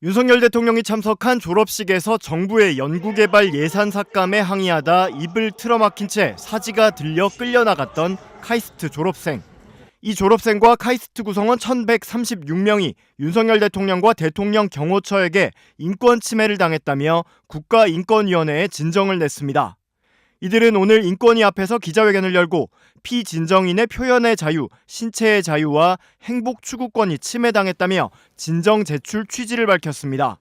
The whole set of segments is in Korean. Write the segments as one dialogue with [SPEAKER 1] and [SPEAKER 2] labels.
[SPEAKER 1] 윤석열 대통령이 참석한 졸업식에서 정부의 연구개발 예산 삭감에 항의하다 입을 틀어막힌 채 사지가 들려 끌려나갔던 카이스트 졸업생. 이 졸업생과 카이스트 구성원 1,136명이 윤석열 대통령과 대통령 경호처에게 인권 침해를 당했다며 국가인권위원회에 진정을 냈습니다. 이들은 오늘 인권위 앞에서 기자회견을 열고 피진정인의 표현의 자유, 신체의 자유와 행복 추구권이 침해당했다며 진정 제출 취지를 밝혔습니다.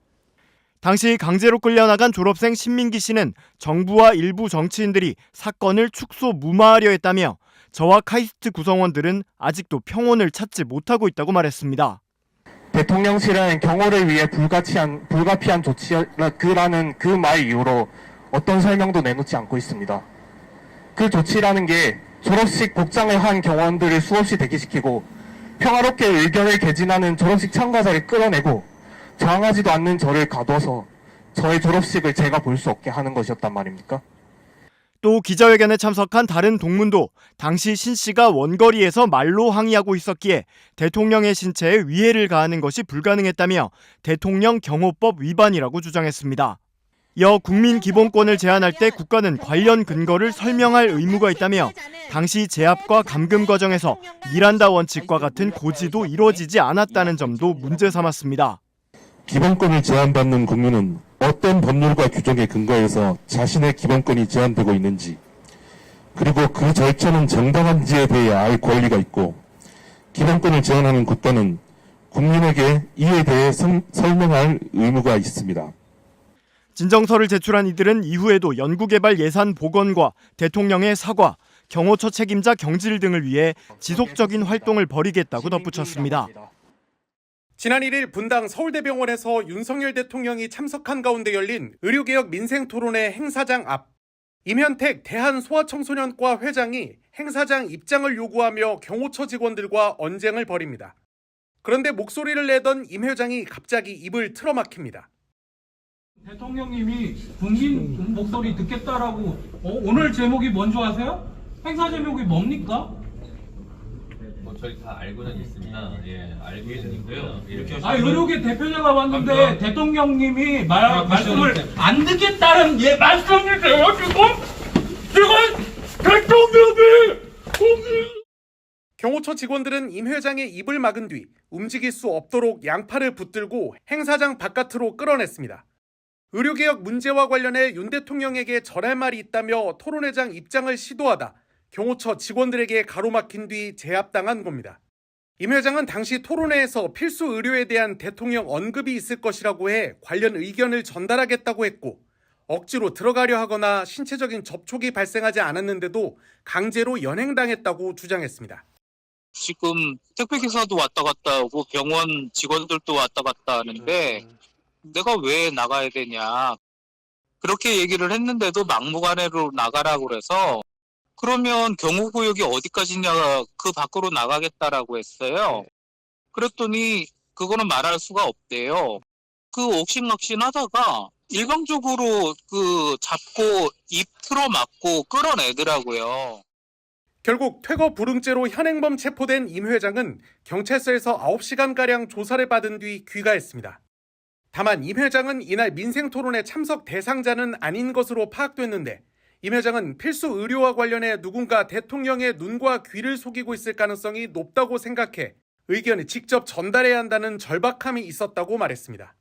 [SPEAKER 1] 당시 강제로 끌려나간 졸업생 신민기 씨는 정부와 일부 정치인들이 사건을 축소 무마하려 했다며 저와 카이스트 구성원들은 아직도 평온을 찾지 못하고 있다고 말했습니다.
[SPEAKER 2] 대통령실은 경호를 위해 불가피한 조치라는 그 말 이후로 어떤 설명도 내놓지 않고 있습니다. 그 조치라는 게 졸업식 복장을 한 경호원들을 수없이 대기시키고 평화롭게 의견을 개진하는 졸업식 참가자를 끌어내고 저항하지도 않는 저를 가둬서 저의 졸업식을 제가 볼 수 없게 하는 것이었단 말입니까?
[SPEAKER 1] 또 기자회견에 참석한 다른 동문도 당시 신 씨가 원거리에서 말로 항의하고 있었기에 대통령의 신체에 위해를 가하는 것이 불가능했다며 대통령 경호법 위반이라고 주장했습니다. 이어 국민기본권을 제한할 때 국가는 관련 근거를 설명할 의무가 있다며 당시 제압과 감금 과정에서 미란다 원칙과 같은 고지도 이루어지지 않았다는 점도 문제 삼았습니다.
[SPEAKER 3] 기본권을 제한받는 국민은 어떤 법률과 규정에 근거해서 자신의 기본권이 제한되고 있는지, 그리고 그 절차는 정당한지에 대해 알 권리가 있고, 기본권을 제한하는 국가는 국민에게 이에 대해 설명할 의무가 있습니다.
[SPEAKER 1] 진정서를 제출한 이들은 이후에도 연구개발 예산 복원과 대통령의 사과, 경호처 책임자 경질 등을 위해 지속적인 활동을 벌이겠다고 덧붙였습니다.
[SPEAKER 4] 지난 1일 분당 서울대병원에서 윤석열 대통령이 참석한 가운데 열린 의료개혁 민생토론회 행사장 앞, 임현택 대한소아청소년과 회장이 행사장 입장을 요구하며 경호처 직원들과 언쟁을 벌입니다. 그런데 목소리를 내던 임 회장이 갑자기 입을 틀어막힙니다.
[SPEAKER 5] 대통령님이 국민 목소리 듣겠다라고 오늘 제목이 뭔지 아세요? 행사 제목이 뭡니까?
[SPEAKER 6] 저희 다 알고는 있습니다. 예, 알고는 있고요. 이렇게
[SPEAKER 5] 의료계 대표자가 왔는데 대통령님이 말씀을 안 듣겠다는 말씀이세요 지금 대통령이
[SPEAKER 4] 경호처 직원들은 임 회장의 입을 막은 뒤 움직일 수 없도록 양팔을 붙들고 행사장 바깥으로 끌어냈습니다. 의료개혁 문제와 관련해 윤 대통령에게 전할 말이 있다며 토론회장 입장을 시도하다 경호처 직원들에게 가로막힌 뒤 제압당한 겁니다. 임 회장은 당시 토론회에서 필수 의료에 대한 대통령 언급이 있을 것이라고 해 관련 의견을 전달하겠다고 했고, 억지로 들어가려 하거나 신체적인 접촉이 발생하지 않았는데도 강제로 연행당했다고 주장했습니다.
[SPEAKER 7] 지금 택배기사도 왔다 갔다 하고 병원 직원들도 왔다 갔다 하는데 내가 왜 나가야 되냐, 그렇게 얘기를 했는데도 막무가내로 나가라고 그래서 그러면 경호구역이 어디까지냐, 그 밖으로 나가겠다라고 했어요. 그랬더니 그거는 말할 수가 없대요. 그 옥신각신 하다가 일방적으로 잡고 입 틀어막고 끌어내더라고요.
[SPEAKER 4] 결국 퇴거 불응죄로 현행범 체포된 임 회장은 경찰서에서 9시간가량 조사를 받은 뒤 귀가했습니다. 다만 임 회장은 이날 민생토론회 참석 대상자는 아닌 것으로 파악됐는데, 임 회장은 필수 의료와 관련해 누군가 대통령의 눈과 귀를 속이고 있을 가능성이 높다고 생각해 의견을 직접 전달해야 한다는 절박함이 있었다고 말했습니다.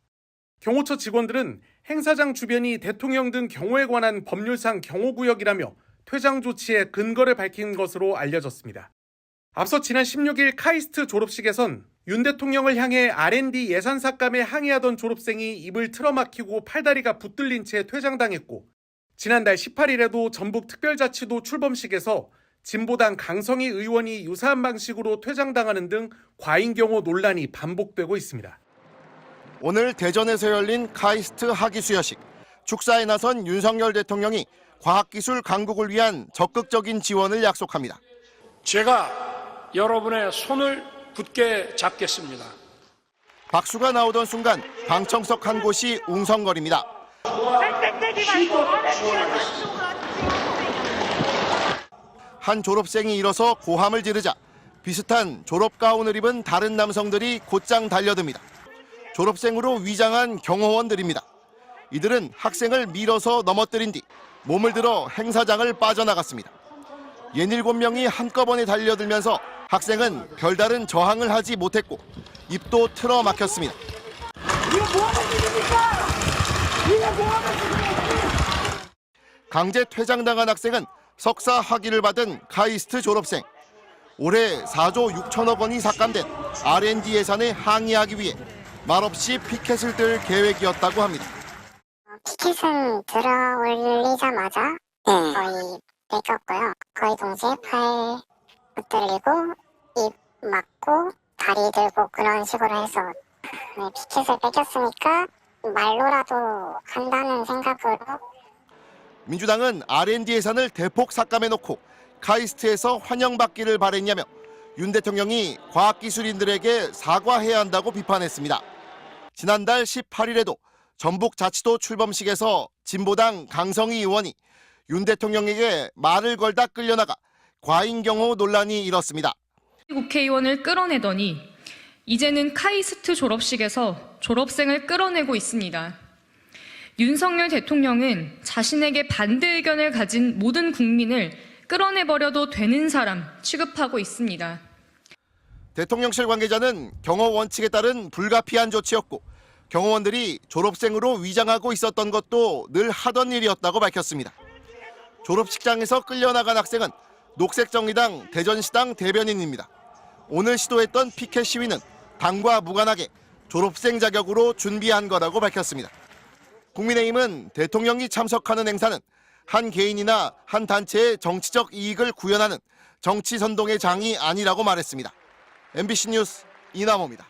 [SPEAKER 4] 경호처 직원들은 행사장 주변이 대통령 등 경호에 관한 법률상 경호구역이라며 퇴장 조치의 근거를 밝힌 것으로 알려졌습니다. 앞서 지난 16일 카이스트 졸업식에선 윤 대통령을 향해 R&D 예산 삭감에 항의하던 졸업생이 입을 틀어막히고 팔다리가 붙들린 채 퇴장당했고, 지난달 18일에도 전북특별자치도 출범식에서 진보당 강성희 의원이 유사한 방식으로 퇴장당하는 등 과잉 경호 논란이 반복되고 있습니다.
[SPEAKER 8] 오늘 대전에서 열린 카이스트 학위 수여식. 축사에 나선 윤석열 대통령이 과학기술 강국을 위한 적극적인 지원을 약속합니다.
[SPEAKER 9] 제가 여러분의 손을 굳게 잡겠습니다.
[SPEAKER 8] 박수가 나오던 순간 방청석 한 곳이 웅성거립니다. 한 졸업생이 일어서 고함을 지르자 비슷한 졸업 가운을 입은 다른 남성들이 곧장 달려듭니다. 졸업생으로 위장한 경호원들입니다. 이들은 학생을 밀어서 넘어뜨린 뒤 몸을 들어 행사장을 빠져나갔습니다. 67명이 한꺼번에 달려들면서 학생은 별다른 저항을 하지 못했고 입도 틀어 막혔습니다. 강제 퇴장당한 학생은 석사 학위를 받은 카이스트 졸업생. 올해 4조 6천억 원이 삭감된 R&D 예산에 항의하기 위해 말없이 피켓을 들 계획이었다고 합니다.
[SPEAKER 10] 피켓은 들어 올리자마자 거의 뺏겼고요. 거의 동시에 팔 붙들리고 입 막고 다리 들고 그런 식으로 해서 피켓을 뺏겼으니까 말로라도 한다는 생각으로.
[SPEAKER 8] 민주당은 R&D 예산을 대폭 삭감해놓고 카이스트에서 환영받기를 바랬냐며 윤 대통령이 과학기술인들에게 사과해야 한다고 비판했습니다. 지난달 18일에도 전북자치도 출범식에서 진보당 강성희 의원이 윤 대통령에게 말을 걸다 끌려나가 과잉경호 논란이 일었습니다.
[SPEAKER 11] 국회의원을 끌어내더니 이제는 카이스트 졸업식에서 졸업생을 끌어내고 있습니다. 윤석열 대통령은 자신에게 반대 의견을 가진 모든 국민을 끌어내버려도 되는 사람 취급하고 있습니다.
[SPEAKER 8] 대통령실 관계자는 경호 원칙에 따른 불가피한 조치였고 경호원들이 졸업생으로 위장하고 있었던 것도 늘 하던 일이었다고 밝혔습니다. 졸업식장에서 끌려나간 학생은 녹색정의당 대전시당 대변인입니다. 오늘 시도했던 피켓 시위는 당과 무관하게 졸업생 자격으로 준비한 거라고 밝혔습니다. 국민의힘은 대통령이 참석하는 행사는 한 개인이나 한 단체의 정치적 이익을 구현하는 정치 선동의 장이 아니라고 말했습니다. MBC 뉴스 이남호입니다.